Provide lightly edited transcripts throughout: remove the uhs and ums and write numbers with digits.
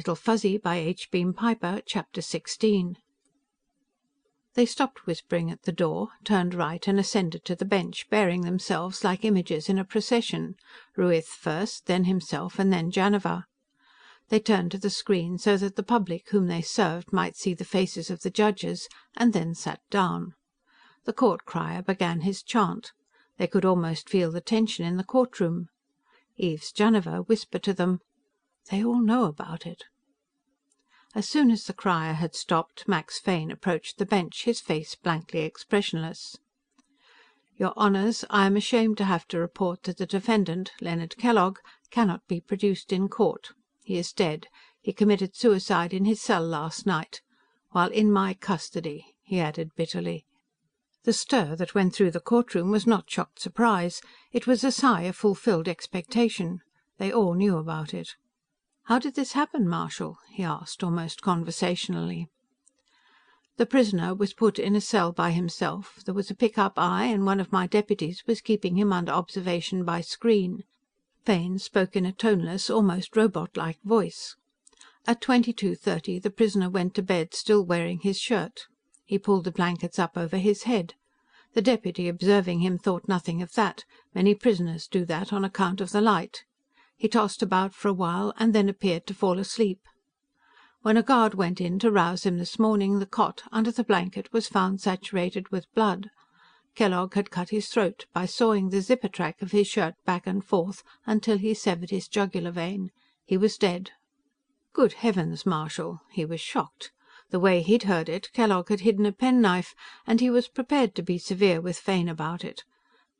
Little Fuzzy by H. Beam Piper, Chapter 16. They stopped whispering at the door, turned right and ascended to the bench, bearing themselves like images in a procession, Ruiz first, then himself and then Janiver. They turned to the screen so that the public whom they served might see the faces of the judges, and then sat down. The court crier began his chant. They could almost feel the tension in the courtroom. Eve's Janiver whispered to them, "They all know about it." As soon as the crier had stopped, Max Fane approached the bench, his face blankly expressionless. "Your Honors, I am ashamed to have to report that the defendant, Leonard Kellogg, cannot be produced in court. He is dead. He committed suicide in his cell last night. While in my custody," he added bitterly. The stir that went through the courtroom was not shocked surprise. It was a sigh of fulfilled expectation. They all knew about it. "How did this happen, Marshal?" he asked, almost conversationally. "The prisoner was put in a cell by himself. There was a pick-up eye, and one of my deputies was keeping him under observation by screen." Fane spoke in a toneless, almost robot-like voice. "At 22:30 the prisoner went to bed still wearing his shirt. He pulled the blankets up over his head. The deputy observing him thought nothing of that. Many prisoners do that on account of the light. He tossed about for a while, and then appeared to fall asleep. When a guard went in to rouse him this morning, the cot, under the blanket, was found saturated with blood. Kellogg had cut his throat by sawing the zipper track of his shirt back and forth until he severed his jugular vein. He was dead." Good heavens, Marshal! He was shocked. The way he'd heard it, Kellogg had hidden a penknife, and he was prepared to be severe with Fane about it.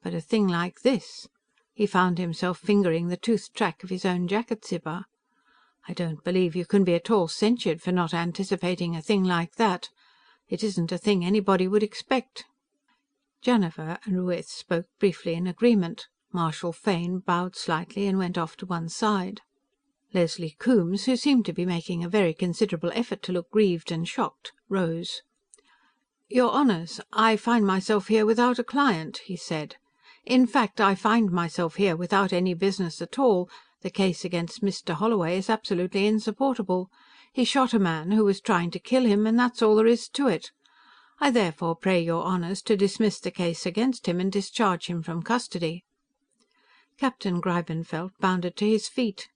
But a thing like this! He found himself fingering the toothed track of his own jacket zipper. "I don't believe you can be at all censured for not anticipating a thing like that. It isn't a thing anybody would expect." Janiver and Ruiz spoke briefly in agreement. Marshal Fane bowed slightly and went off to one side. Leslie Coombes, who seemed to be making a very considerable effort to look grieved and shocked, rose. "Your Honors, I find myself here without a client," he said. "In fact, I find myself here without any business at all. The case against Mr. Holloway is absolutely insupportable. He shot a man who was trying to kill him, and that's all there is to it. I therefore pray your Honors to dismiss the case against him and discharge him from custody." Captain Greibenfeld bounded to his feet.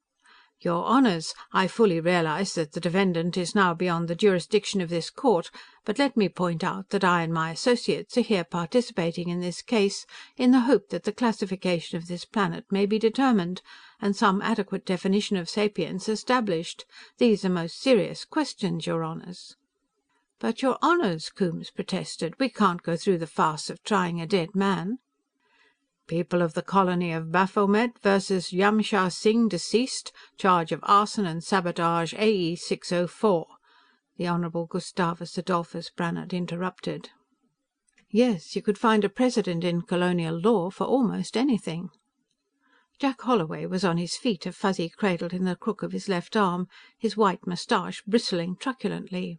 "Your Honors, I fully realize that the defendant is now beyond the jurisdiction of this court, but let me point out that I and my associates are here participating in this case in the hope that the classification of this planet may be determined, and some adequate definition of sapience established. These are most serious questions, your Honors." "But, your Honors," Coombes protested, "we can't go through the farce of trying a dead man." "People of the colony of Baphomet versus Yamshar Singh, deceased, charge of arson and sabotage AE 604," the Honorable Gustavus Adolphus Brannhard interrupted. Yes, you could find a precedent in colonial law for almost anything. Jack Holloway was on his feet, a Fuzzy cradled in the crook of his left arm, his white moustache bristling truculently.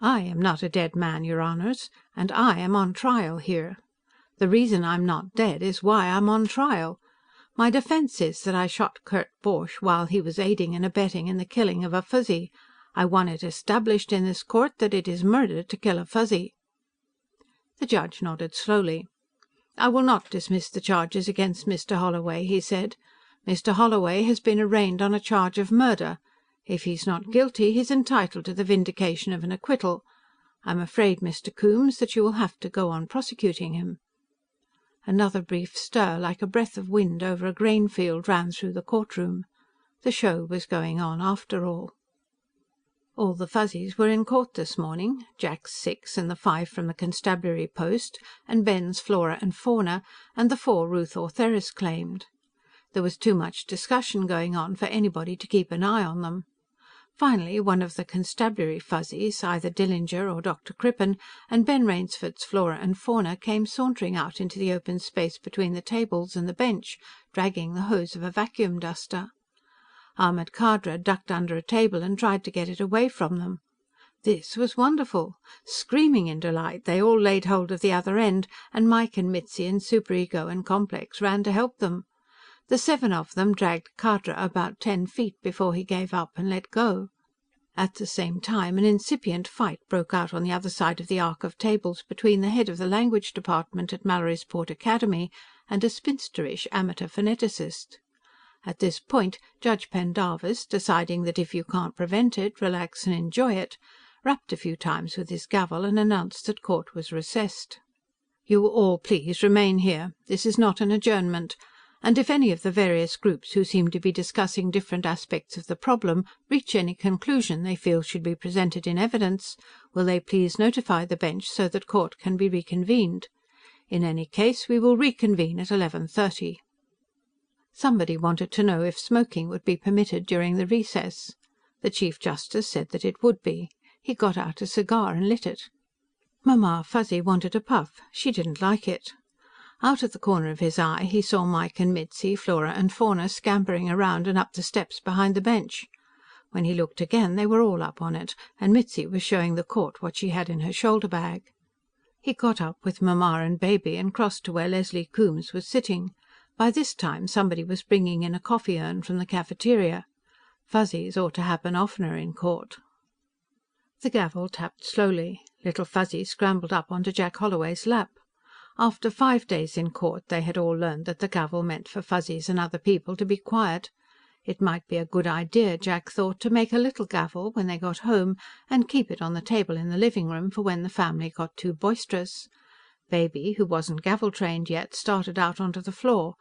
"I am not a dead man, your Honors, and I am on trial here. The reason I'm not dead is why I'm on trial. My defense is that I shot Kurt Borch while he was aiding and abetting in the killing of a Fuzzy. I want it established in this court that it is murder to kill a Fuzzy." The judge nodded slowly. "I will not dismiss the charges against Mr. Holloway," he said. "Mr. Holloway has been arraigned on a charge of murder. If he's not guilty, he's entitled to the vindication of an acquittal. I'm afraid, Mr. Coombes, that you will have to go on prosecuting him." Another brief stir, like a breath of wind over a grain field, ran through the courtroom. The show was going on after all. All the Fuzzies were in court this morning, Jack's 6 and the 5 from the constabulary post, and Ben's Flora and Fauna, and the 4 Ruth Ortheris claimed. There was too much discussion going on for anybody to keep an eye on them. Finally, one of the constabulary Fuzzies, either Dillinger or Dr. Crippen, and Ben Rainsford's Flora and Fauna came sauntering out into the open space between the tables and the bench, dragging the hose of a vacuum duster. Ahmed Khadra ducked under a table and tried to get it away from them. This was wonderful. Screaming in delight, they all laid hold of the other end, and Mike and Mitzi and Superego and Complex ran to help them. The 7 of them dragged Khadra about 10 feet before he gave up and let go. At the same time, an incipient fight broke out on the other side of the arc of tables between the head of the language department at Mallorysport Academy and a spinsterish amateur phoneticist. At this point, Judge Pendarvis, deciding that if you can't prevent it, relax and enjoy it, rapped a few times with his gavel and announced that court was recessed. "You will all please remain here. This is not an adjournment. And if any of the various groups who seem to be discussing different aspects of the problem reach any conclusion they feel should be presented in evidence, will they please notify the bench so that court can be reconvened. In any case, we will reconvene at 11:30. Somebody wanted to know if smoking would be permitted during the recess. The Chief Justice said that it would be. He got out a cigar and lit it. Mamma Fuzzy wanted a puff. She didn't like it. Out of the corner of his eye, he saw Mike and Mitzi, Flora and Fauna scampering around and up the steps behind the bench. When he looked again, they were all up on it, and Mitzi was showing the court what she had in her shoulder bag. He got up with Mamma and Baby and crossed to where Leslie Coombs was sitting. By this time, somebody was bringing in a coffee urn from the cafeteria. Fuzzies ought to happen oftener in court. The gavel tapped slowly. Little Fuzzy scrambled up onto Jack Holloway's lap. After 5 days in court, they had all learned that the gavel meant for Fuzzies and other people to be quiet. It might be a good idea, Jack thought, to make a little gavel when they got home and keep it on the table in the living room for when the family got too boisterous. Baby, who wasn't gavel-trained yet, started out onto the floor.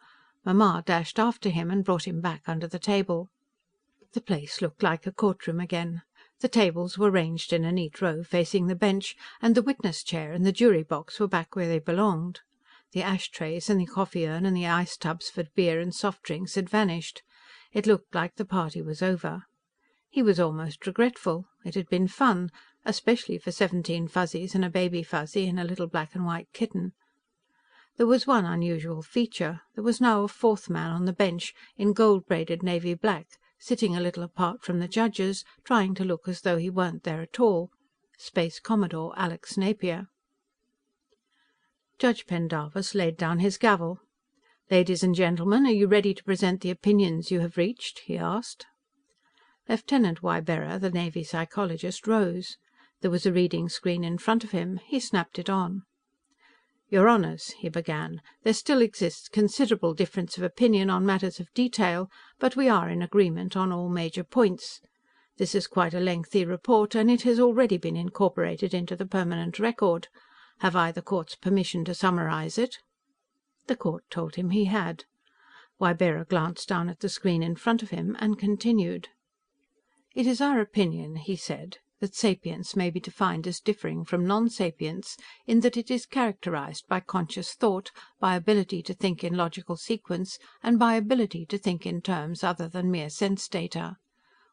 Mamma dashed after him and brought him back under the table. The place looked like a courtroom again. The tables were ranged in a neat row facing the bench, and the witness chair and the jury box were back where they belonged. The ashtrays and the coffee urn and the ice tubs for beer and soft drinks had vanished. It looked like the party was over. He was almost regretful. It had been fun, especially for 17 Fuzzies and a baby Fuzzy and a little black and white kitten. There was one unusual feature. There was now a fourth man on the bench, in gold-braided navy black, sitting a little apart from the judges, trying to look as though he weren't there at all. Space Commodore Alex Napier. Judge Pendarvis laid down his gavel. "Ladies and gentlemen, are you ready to present the opinions you have reached?" he asked. Lieutenant Ybarra, the Navy psychologist, rose. There was a reading screen in front of him. He snapped it on. "Your Honors," he began, "there still exists considerable difference of opinion on matters of detail, but we are in agreement on all major points. This is quite a lengthy report, and it has already been incorporated into the permanent record. Have I the court's permission to summarize it?" The court told him he had. Ybarra glanced down at the screen in front of him and continued. "It is our opinion," he said, "that sapience may be defined as differing from non-sapience in that it is characterized by conscious thought, by ability to think in logical sequence, and by ability to think in terms other than mere sense data.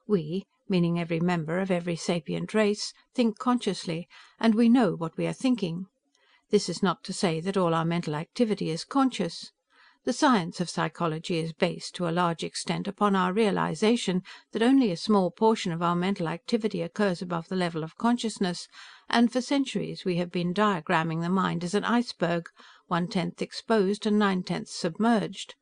We, meaning every member of every sapient race, think consciously, and we know what we are thinking. This is not to say that all our mental activity is conscious. The science of psychology is based, to a large extent, upon our realization that only a small portion of our mental activity occurs above the level of consciousness, and for centuries we have been diagramming the mind as an iceberg, 1/10 exposed and 9/10 submerged.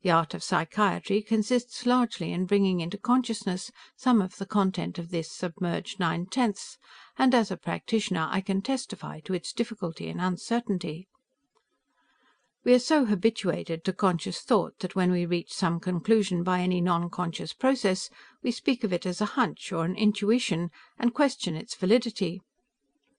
The art of psychiatry consists largely in bringing into consciousness some of the content of this submerged 9/10, and as a practitioner I can testify to its difficulty and uncertainty. We are so habituated to conscious thought that when we reach some conclusion by any non-conscious process, we speak of it as a hunch or an intuition and question its validity.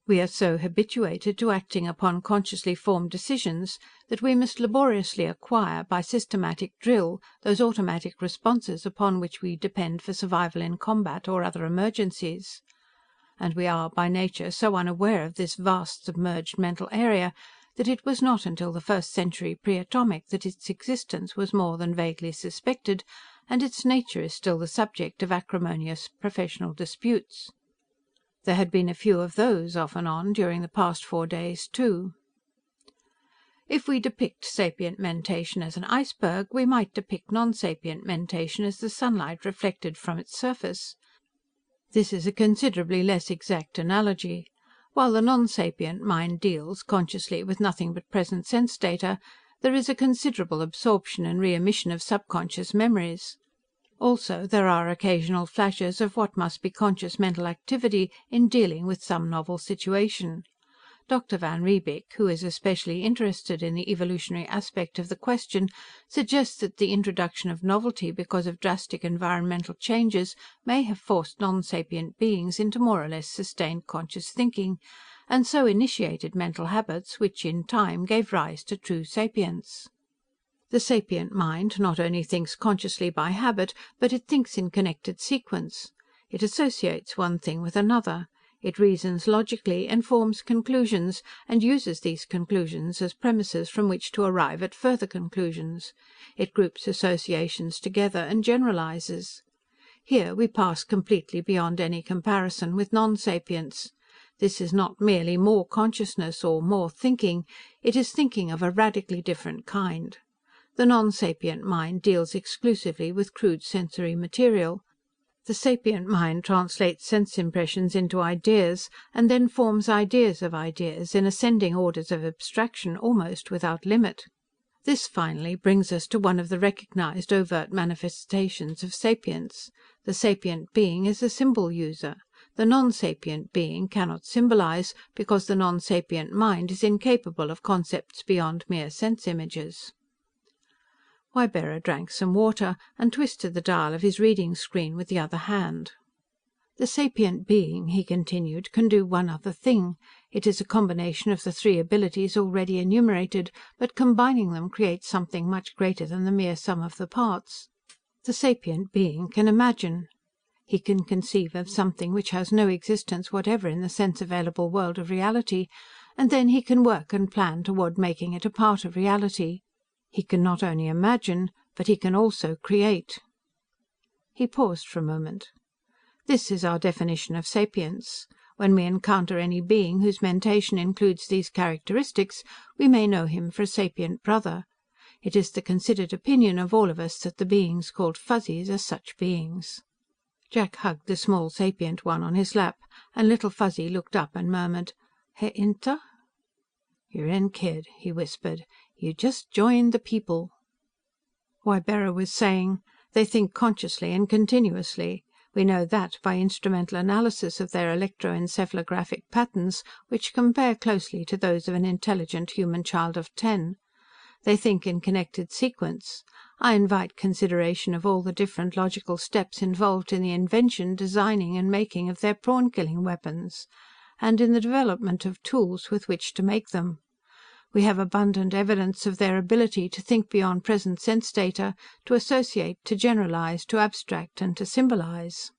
We are so habituated to acting upon consciously formed decisions that we must laboriously acquire, by systematic drill, those automatic responses upon which we depend for survival in combat or other emergencies. And we are by nature so unaware of this vast submerged mental area that it was not until the 1st century pre-atomic that its existence was more than vaguely suspected, and its nature is still the subject of acrimonious professional disputes. There had been a few of those, off and on, during the past 4 days, too. If we depict sapient mentation as an iceberg, we might depict non-sapient mentation as the sunlight reflected from its surface. This is a considerably less exact analogy. While the non-sapient mind deals, consciously, with nothing but present sense data, there is a considerable absorption and re-emission of subconscious memories. Also, there are occasional flashes of what must be conscious mental activity in dealing with some novel situation. Dr. van Riebeek, who is especially interested in the evolutionary aspect of the question, suggests that the introduction of novelty because of drastic environmental changes may have forced non-sapient beings into more or less sustained conscious thinking, and so initiated mental habits which, in time, gave rise to true sapience. The sapient mind not only thinks consciously by habit, but it thinks in connected sequence. It associates one thing with another. It reasons logically and forms conclusions, and uses these conclusions as premises from which to arrive at further conclusions. It groups associations together and generalizes. Here we pass completely beyond any comparison with non-sapience. This is not merely more consciousness or more thinking, it is thinking of a radically different kind. The non-sapient mind deals exclusively with crude sensory material. The sapient mind translates sense impressions into ideas, and then forms ideas of ideas in ascending orders of abstraction almost without limit. This, finally, brings us to one of the recognized overt manifestations of sapience. The sapient being is a symbol user. The non-sapient being cannot symbolize, because the non-sapient mind is incapable of concepts beyond mere sense images. Ybarra drank some water, and twisted the dial of his reading screen with the other hand. The sapient being, he continued, can do one other thing. It is a combination of the three abilities already enumerated, but combining them creates something much greater than the mere sum of the parts. The sapient being can imagine. He can conceive of something which has no existence whatever in the sense available world of reality, and then he can work and plan toward making it a part of reality. He can not only imagine, but he can also create. He paused for a moment. This is our definition of sapience. When we encounter any being whose mentation includes these characteristics, we may know him for a sapient brother. It is the considered opinion of all of us that the beings called Fuzzies are such beings. Jack hugged the small sapient one on his lap, and Little Fuzzy looked up and murmured, "He Inter?" "You're in, kid," he whispered. "You just joined the people." Ybarra was saying, "They think consciously and continuously. We know that by instrumental analysis of their electroencephalographic patterns, which compare closely to those of an intelligent human child of 10. They think in connected sequence. I invite consideration of all the different logical steps involved in the invention, designing and making of their prawn-killing weapons, and in the development of tools with which to make them. We have abundant evidence of their ability to think beyond present sense data, to associate, to generalize, to abstract and to symbolize.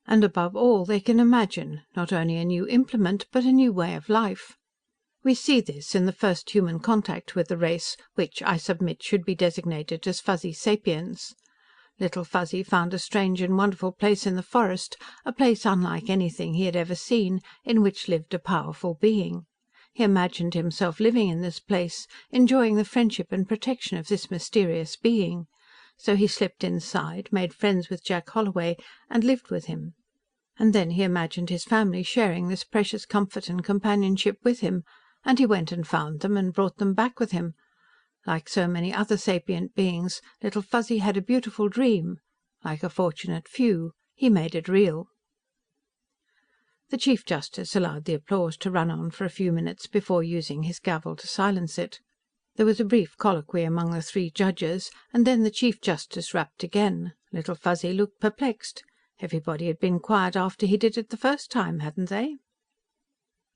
And above all, they can imagine, not only a new implement, but a new way of life. We see this in the first human contact with the race, which, I submit, should be designated as Fuzzy Sapiens. Little Fuzzy found a strange and wonderful place in the forest, a place unlike anything he had ever seen, in which lived a powerful being. He imagined himself living in this place, enjoying the friendship and protection of this mysterious being. So he slipped inside, made friends with Jack Holloway, and lived with him. And then he imagined his family sharing this precious comfort and companionship with him, and he went and found them and brought them back with him. Like so many other sapient beings, Little Fuzzy had a beautiful dream. Like a fortunate few, he made it real. The Chief Justice allowed the applause to run on for a few minutes before using his gavel to silence it. There was a brief colloquy among the three judges, and then the Chief Justice rapped again. Little Fuzzy looked perplexed. Everybody had been quiet after he did it the first time, hadn't they?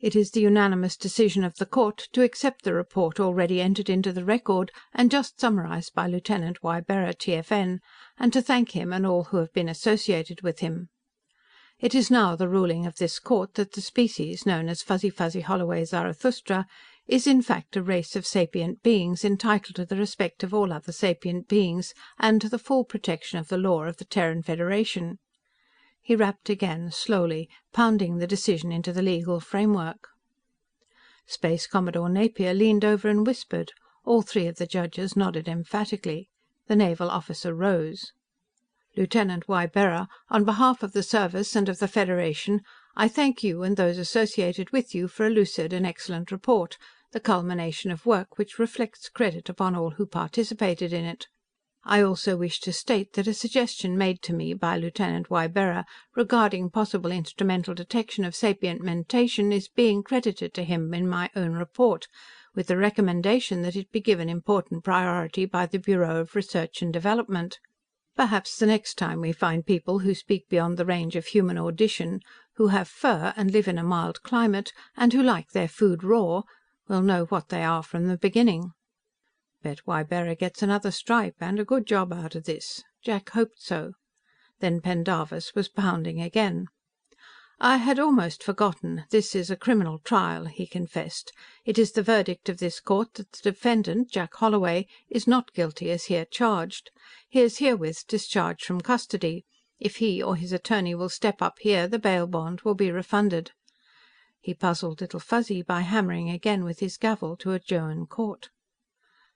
It is the unanimous decision of the court to accept the report already entered into the record and just summarized by Lieutenant Ybarra, TFN, and to thank him and all who have been associated with him. It is now the ruling of this court that the species, known as Fuzzy Fuzzy Holloway Zarathustra, is in fact a race of sapient beings entitled to the respect of all other sapient beings and to the full protection of the law of the Terran Federation. He rapped again, slowly, pounding the decision into the legal framework. Space Commodore Napier leaned over and whispered. All three of the judges nodded emphatically. The naval officer rose. "Lieutenant Ybarra, on behalf of the Service and of the Federation, I thank you and those associated with you for a lucid and excellent report, the culmination of work which reflects credit upon all who participated in it." I also wish to state that a suggestion made to me by Lieutenant Ybarra regarding possible instrumental detection of sapient mentation is being credited to him in my own report, with the recommendation that it be given important priority by the Bureau of Research and Development. Perhaps the next time we find people who speak beyond the range of human audition, who have fur and live in a mild climate, and who like their food raw, we'll know what they are from the beginning. Bet Ybarra gets another stripe, and a good job out of this. Jack hoped so. Then Pendarvis was pounding again. "I had almost forgotten. This is a criminal trial," he confessed. "It is the verdict of this court that the defendant, Jack Holloway, is not guilty as here charged. He is herewith discharged from custody. If he or his attorney will step up here, the bail bond will be refunded." He puzzled Little Fuzzy by hammering again with his gavel to adjourn court.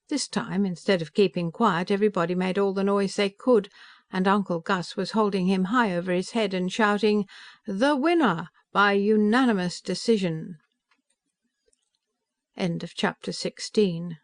This time, instead of keeping quiet, everybody made all the noise they could, and Uncle Gus was holding him high over his head and shouting, "The winner! By unanimous decision!" End of chapter 16.